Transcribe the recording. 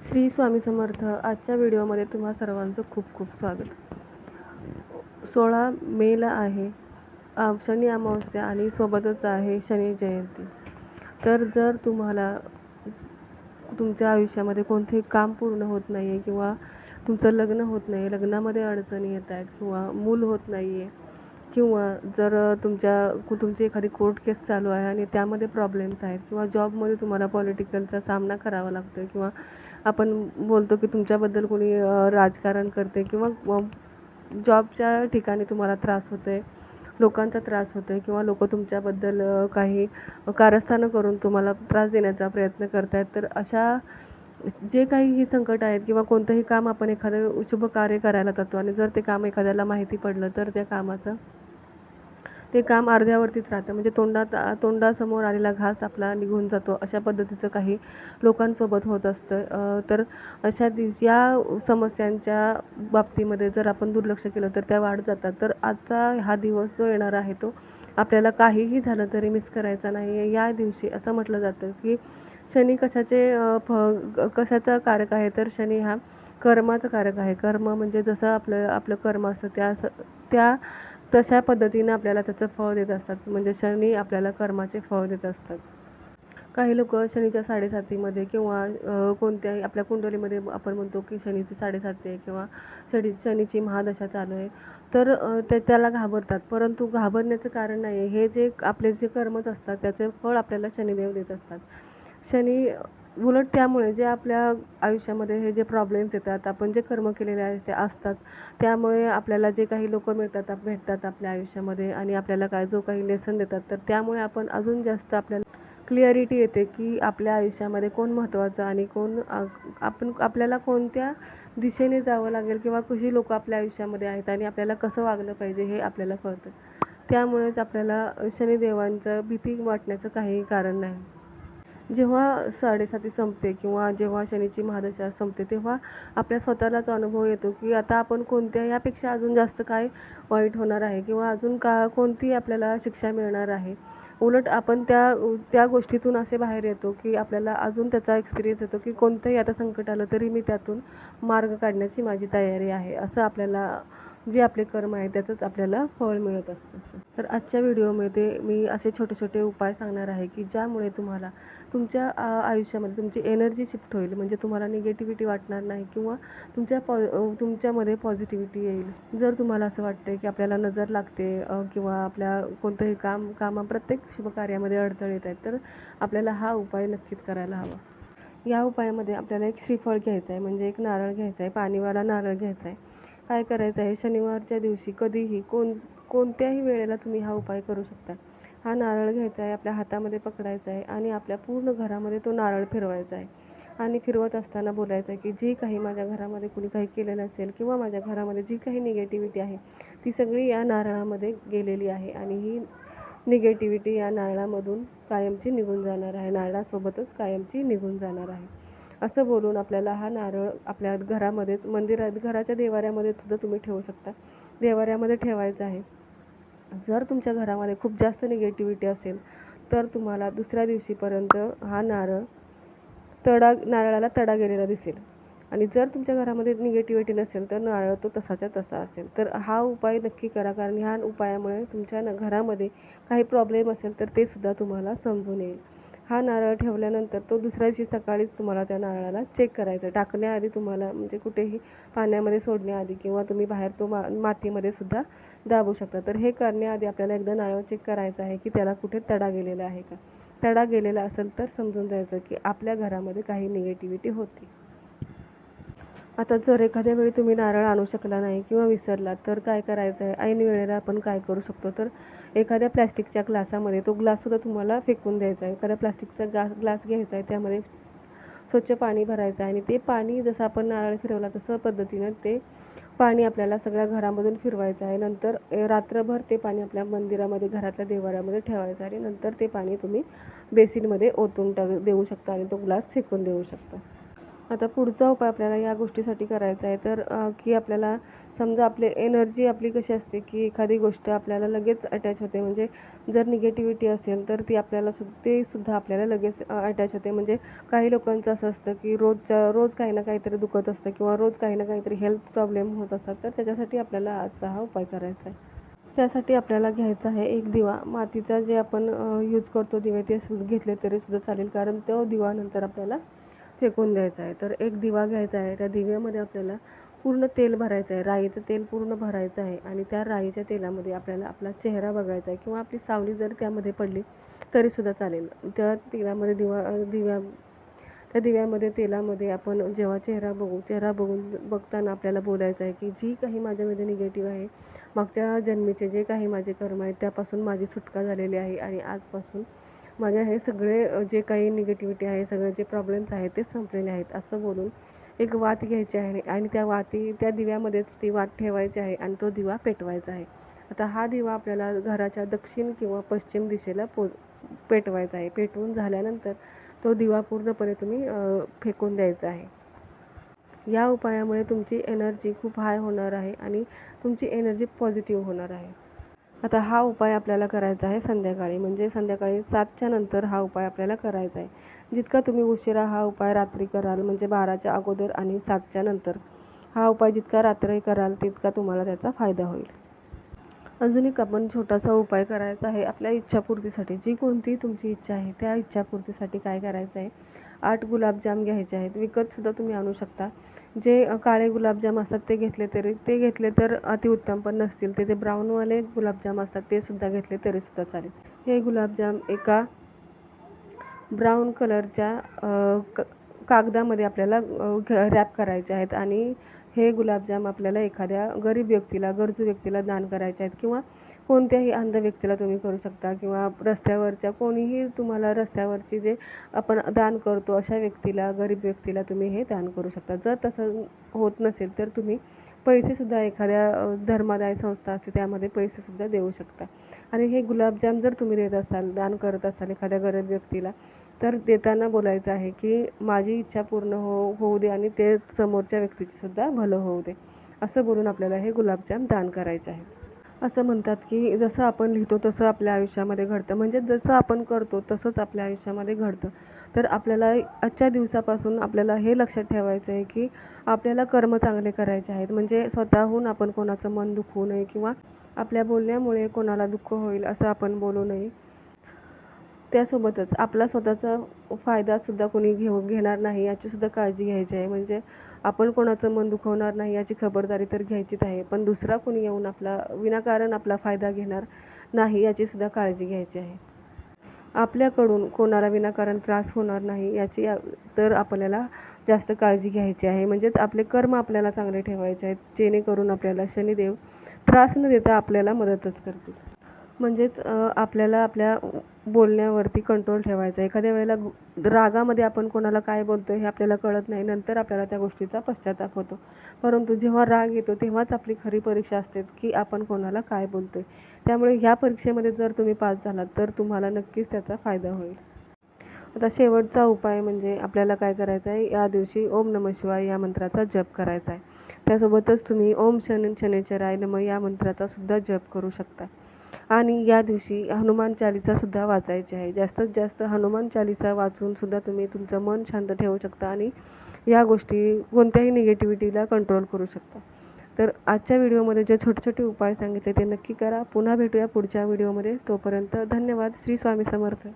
श्री स्वामी समर्थ. आजच्या व्हिडिओमध्ये तुम्हा सर्वांचं खूप खूप स्वागत. 16 मेला आहे शनी अमावस्या आणि सोबतच आहे शनी जयंती. तर जर तुम्हाला तुमच्या आयुष्यामध्ये कोणतेही काम पूर्ण होत नाही आहे किंवा तुमचं लग्न होत नाही, लग्नामध्ये अडचणी येत आहेत किंवा मूल होत नाही आहे किंवा जर तुमची एखादी कोर्ट केस चालू आहे आणि त्यामध्ये प्रॉब्लेम्स आहेत किंवा जॉबमध्ये तुम्हाला पॉलिटिकलचा सामना करावा लागतो किंवा आपण बोलतो की तुमच्याबद्दल कोणी राजकारण करते किंवा जॉबच्या ठिकाणी तुम्हाला त्रास होतोय, लोकांचा त्रास होतोय किंवा लोक तुमच्याबद्दल काही कारस्थानं करून तुम्हाला त्रास देण्याचा प्रयत्न करतायत. तर अशा जे काही ही संकट आहेत किंवा कोणतंही काम आपण एखादं शुभ कार्य करायला जातो आणि जर ते काम एखाद्याला माहिती पडलं तर त्या कामाचं ते काम अर्ध्यावरतीच राहतं. म्हणजे तोंडासमोर आलेला घास आपला निघून जातो, अशा पद्धतीचं काही लोकांसोबत होत असतं. तर या समस्यांच्या बाबतीमध्ये जर आपण दुर्लक्ष केलं तर त्या वाढत जातात. तर आजचा हा दिवस जो येणार आहे तो आपल्याला काहीही झालं तरी मिस करायचा नाही आहे. या दिवशी असं म्हटलं जातं की शनी कशाचा कारक आहे, तर शनी हा कर्माचा कारक आहे. कर्म म्हणजे जसं आपलं कर्म असतं त्या तशा पद्धतीनं आपल्याला त्याचं फळ देत असतात. म्हणजे शनी आपल्याला कर्माचे फळ देत असतात. काही लोक शनीच्या 7.5मध्ये किंवा कोणत्याही आपल्या कुंडलीमध्ये आपण म्हणतो की शनीची 7.5 आहे किंवा शनीची महादशा चालू आहे, तर त्याला घाबरतात. परंतु घाबरण्याचं कारण नाही आहे. हे जे आपले जे कर्मच असतात त्याचे फळ आपल्याला शनिदेव देत असतात. शनी उलट त्यामुळे जे आपल्या आयुष्यामध्ये हे जे प्रॉब्लेम्स येतात, आपण जे कर्म केलेले आहेत ते असतात, त्यामुळे आपल्याला जे काही लोक भेटतात आपल्या आयुष्यामध्ये आणि आपल्याला जो काही लेसन देतात, तर त्यामुळे आपण अजून जास्त आपल्याला क्लिअरिटी येते की आपल्या आयुष्यामध्ये कोण महत्त्वाचं आणि आपल्याला कोणत्या दिशेने जावं लागेल किंवा कशी लोक आपल्या आयुष्यामध्ये आहेत आणि आपल्याला कसं वागलं पाहिजे हे आपल्याला कळतं. त्यामुळेच आपल्याला शनिदेवांचं भीती वाटण्याचं काहीही कारण नाही. जेव्हा 7.5 संपते किंवा जेव्हा शनीची महादशा संपते तेव्हा आपल्या स्वतःलाच अनुभव येतो की आता आपण यापेक्षा अजून जास्त काय वाईट होणार आहे किंवा अजून कोणती आपल्याला शिक्षा मिळणार आहे. उलट आपण त्या गोष्टीतून असे बाहेर येतो की आपल्याला अजून त्याचा एक्सपिरियन्स येतो की कोणतंही आता संकट आलं तरी मी त्यातून मार्ग काढण्याची माझी तयारी आहे, असं आपल्याला जे आपले कर्म आहे त्याचंच आपल्याला फळ मिळत असतं. तर आजच्या व्हिडिओमध्ये मी असे छोटे छोटे उपाय सांगणार आहे की ज्यामुळे तुम्हाला तुमच्या आयुष्यामध्ये तुमची एनर्जी शिफ्ट होईल. म्हणजे तुम्हाला निगेटिव्हिटी वाटणार नाही किंवा तुमच्यामध्ये पॉझिटिव्हिटी येईल. जर तुम्हाला असं वाटतं की आपल्याला नजर लागते किंवा आपल्या कोणतंही प्रत्येक शुभकार्यामध्ये अडथळे येत आहेत, तर आपल्याला हा उपाय नक्कीच करायला हवा. या उपायामध्ये आपल्याला एक श्रीफळ घ्यायचं आहे, म्हणजे एक नारळ घ्यायचा आहे, पाणीवाला नारळ घ्यायचा आहे. काय करायचं आहे, शनिवारच्या दिवशी कधीही कोणत्याही वेळेला तुम्ही हा उपाय करू शकता. हा नारळ घ्यायचा आहे, आपल्या हातामध्ये पकडायचा आहे आणि आपल्या पूर्ण घरामध्ये तो नारळ फिरवायचा आहे आणि फिरवत असताना बोलायचं आहे की जे काही माझ्या घरामध्ये कुणी काही केलं नसेल किंवा माझ्या घरामध्ये जी काही निगेटिव्हिटी आहे ती सगळी या नारळामध्ये गेलेली आहे आणि ही निगेटिव्हिटी या नारळामधून कायमची निघून जाणार आहे, नारळासोबतच कायमची निघून जाणार आहे, असं बोलून आपल्याला हा नारळ आपल्या घरामध्येच मंदिरात घराच्या देवाऱ्यामध्ये सुद्धा तुम्ही ठेवू शकता. देवाऱ्यामध्ये ठेवायचं आहे. जर तुमच्या घरामध्ये खूप जास्त निगेटिव्हिटी असेल तर तुम्हाला दुसऱ्या दिवशीपर्यंत हा नारळाला तडा गेलेला दिसेल आणि जर तुमच्या घरामध्ये निगेटिव्हिटी नसेल तर नारळ तो तसाच्या तसा असेल. तर हा उपाय नक्की करा, कारण ह्या उपायामुळे तुमच्या घरामध्ये काही प्रॉब्लेम असेल तर ते सुद्धा तुम्हाला समजून येईल. हा नारळ ठेवल्यानंतर तो दुसऱ्या दिवशी सकाळीच तुम्हाला त्या नारळाला चेक करायचं. टाकण्याआधी तुम्हाला म्हणजे कुठेही पाण्यामध्ये सोडण्याआधी किंवा तुम्ही बाहेर तो मातीमध्ये सुद्धा दाबू शकता. तर हे करण्याआधी आपल्याला एकदा नारळ चेक करायचं आहे की त्याला कुठे तडा गेलेला आहे का. तडा गेलेला असेल तर समजून जायचं की आपल्या घरामध्ये काही निगेटिव्हिटी होती. आता जर एखाद्या वेळी तुम्ही नारळ आणू शकला नाही किंवा विसरला तर काय करायचं आहे, ऐन वेळेला आपण काय करू शकतो, तर एखाद्या प्लॅस्टिकच्या ग्लासामध्ये तो ग्लाससुद्धा तुम्हाला फेकून द्यायचा आहे. एखाद्या प्लॅस्टिकचा ग्लास घ्यायचा आहे, त्यामध्ये स्वच्छ पाणी भरायचं आहे आणि ते पाणी जसं आपण नारळ फिरवला तसं पद्धतीनं ते पाणी आपल्याला सगळ्या घरामधून फिरवायचं आहे. नंतर रात्रभर ते पाणी आपल्या मंदिरामध्ये घरातल्या देवाऱ्यामध्ये ठेवायचं आणि नंतर ते पाणी तुम्ही बेसिनमध्ये ओतून देऊ शकता आणि तो ग्लास फेकून देऊ शकता. आता पुढचा उपाय आपल्याला या गोष्टीसाठी करायचा आहे तर की आपल्याला समजा आपली एनर्जी आपली कशी असते की एखादी गोष्ट आपल्याला लगेच अटॅच होते. म्हणजे जर निगेटिव्हिटी असेल तर ती आपल्याला ते सुद्धा आपल्याला लगेच अटॅच होते. म्हणजे काही लोकांचं असं असतं की रोज काही ना काहीतरी दुखत असतं किंवा रोज काही ना काहीतरी हेल्थ प्रॉब्लेम होत असतात. तर त्याच्यासाठी आपल्याला आजचा हा उपाय करायचा आहे. त्यासाठी आपल्याला घ्यायचा आहे एक दिवा मातीचा, जे आपण यूज करतो दिवे ते घेतले तरी सुद्धा चालेल, कारण तो दिवा नंतर आपल्याला फेकून द्यायचा आहे. तर एक दिवा घ्यायचा आहे. त्या दिव्यामध्ये आपल्याला पूर्ण तेल भरायचं आहे, राईचं तेल पूर्ण भरायचं आहे आणि त्या राईच्या तेलामध्ये आपल्याला आपला चेहरा बघायचा आहे किंवा आपली सावली जर त्यामध्ये पडली तरी सुद्धा चालेल. त्या तेलामध्ये त्या दिव्यामध्ये तेलामध्ये आपण जेव्हा चेहरा बघताना आपल्याला बोलायचं आहे की जी काही माझ्यामध्ये निगेटिव्ह आहे, मागच्या जन्मीचे जे काही माझे कर्म आहेत त्यापासून माझी सुटका झालेली आहे आणि आजपासून माझ्या हे सगळे जे काही निगेटिव्हिटी आहे, सगळे जे प्रॉब्लेम्स आहेत ते संपलेले आहेत असं बोलून एक वात घ्यायची आहे आणि त्या दिव्यामध्येच ती वात ठेवायची आहे आणि तो दिवा पेटवायचा आहे. आता हा दिवा आपल्याला घराच्या दक्षिण किंवा पश्चिम दिशेला पेटवायचा आहे. पेटवून झाल्यानंतर तो दिवा पूर्णपणे तुम्ही फेकून द्यायचा आहे. या उपायामुळे तुमची एनर्जी खूप हाय होणार आहे आणि तुमची एनर्जी पॉझिटिव्ह होणार आहे. आता हा उपाय आपल्याला करायचा आहे संध्याकाळी, म्हणजे संध्याकाळी 7च्या नंतर हा उपाय आपल्याला करायचा आहे. जितका तुम्ही उशिरा हा उपाय रात्री कराल, म्हणजे 12च्या अगोदर आणि 7च्या नंतर हा उपाय जितका रात्री कराल तितका तुम्हाला त्याचा फायदा होईल. अजून एक आपण छोटासा उपाय करायचा आहे आपल्या इच्छापूर्तीसाठी. जी कोणती तुमची इच्छा आहे त्या इच्छापूर्तीसाठी काय करायचं आहे, 8 गुलाबजाम घ्यायचे आहेत. विकतसुद्धा तुम्ही आणू शकता. जे काळे गुलाबजाम असतात ते घेतले तर अतिउत्तम, पण नसतील ते ब्राऊनवाले गुलाबजाम असतात ते सुद्धा घेतले तरी सुद्धा चालेल. हे गुलाबजाम एका ब्राऊन कलरच्या कागदामध्ये आपल्याला रॅप करायचे आहेत आणि हे गुलाबजाम आपल्याला एखाद्या गरजू व्यक्तीला दान करायचे आहेत किंवा कोणत्याही अंध व्यक्तीला तुम्ही करू शकता किंवा रस्त्यावरच्या कोणीही तुम्हाला रस्त्यावरची जे आपण दान करतो अशा व्यक्तीला, गरीब व्यक्तीला तुम्ही हे दान करू शकता. जर तसं होत नसेल तर तुम्ही पैसेसुद्धा एखाद्या धर्मादाय संस्था असते त्यामध्ये पैसेसुद्धा देऊ शकता. आणि हे गुलाबजाम जर तुम्ही देत असाल, दान करत असाल एखाद्या गरीब व्यक्तीला, तर देताना बोलायचं आहे की माझी इच्छा पूर्ण होऊ दे आणि ते समोरच्या व्यक्तीची सुद्धा भलं होऊ दे, असं बोलून आपल्याला हे गुलाबजाम दान करायचे आहे. असं म्हणतात की जसं आपण लिहितो तसं आपल्या आयुष्यामध्ये घडतं, म्हणजे जसं आपण करतो तसंच आपल्या आयुष्यामध्ये घडतं. तर आपल्याला आजच्या दिवसापासून आपल्याला हे लक्षात ठेवायचं आहे की आपल्याला कर्म चांगले करायचे आहेत. म्हणजे स्वतःहून आपण कोणाचं मन दुखवू नये किंवा आपल्या बोलण्यामुळे कोणाला दुःख होईल असं आपण बोलू नये. त्यासोबतच आपला स्वतःचा फायदासुद्धा कोणी घेणार नाही याची सुद्धा काळजी घ्यायची आहे. म्हणजे आपण कोणाचं मन दुखवणार नाही याची खबरदारी तर घ्यायचीच आहे, पण दुसरा कोणी येऊन विनाकारण आपला फायदा घेणार नाही याची सुद्धा काळजी घ्यायची आहे. आपल्याकडून कोणाला विनाकारण त्रास होणार नाही याची तर आपल्याला जास्त काळजी घ्यायची आहे. म्हणजेच आपले कर्म आपल्याला चांगले ठेवायचे आहेत, जेणेकरून आपल्याला शनिदेव त्रास न देता आपल्याला मदतच करतील. म्हणजेच आपल्याला आपल्या बोलण्यावरती कंट्रोल ठेवायचा. एखाद्या वेळेला रागामध्ये आपण कोणाला काय बोलतोय हे आपल्याला कळत नाही, नंतर आपल्याला त्या गोष्टीचा पश्चाताप होतो. परंतु जेव्हा राग येतो तेव्हाच आपली खरी परीक्षा असते की आपण कोणाला काय बोलतोय. त्यामुळे ह्या परीक्षेमध्ये जर तुम्ही पास झालात तर तुम्हाला नक्कीच त्याचा फायदा होईल. आता शेवटचा उपाय म्हणजे आपल्याला काय करायचं आहे, या दिवशी ओम नमः शिवाय या मंत्राचा जप करायचा आहे. त्यासोबतच तुम्ही ओम शनैश्चराय नमः या मंत्राचा सुद्धा जप करू शकता. आणि या दिवशी हनुमान चालीसा सुद्धा वाचायची आहे. जास्तीत जास्त हनुमान चालीसा वाचून सुद्धा तुम्ही तुमचं मन शांत ठेवू शकता आणि या गोष्टी कोणत्याही निगेटिव्हिटीला कंट्रोल करू शकता. तर आजच्या व्हिडिओमध्ये जे छोटे छोटे उपाय सांगितले ते नक्की करा. पुन्हा भेटूया पुढच्या व्हिडिओमध्ये. तोपर्यंत धन्यवाद. श्री स्वामी समर्थ.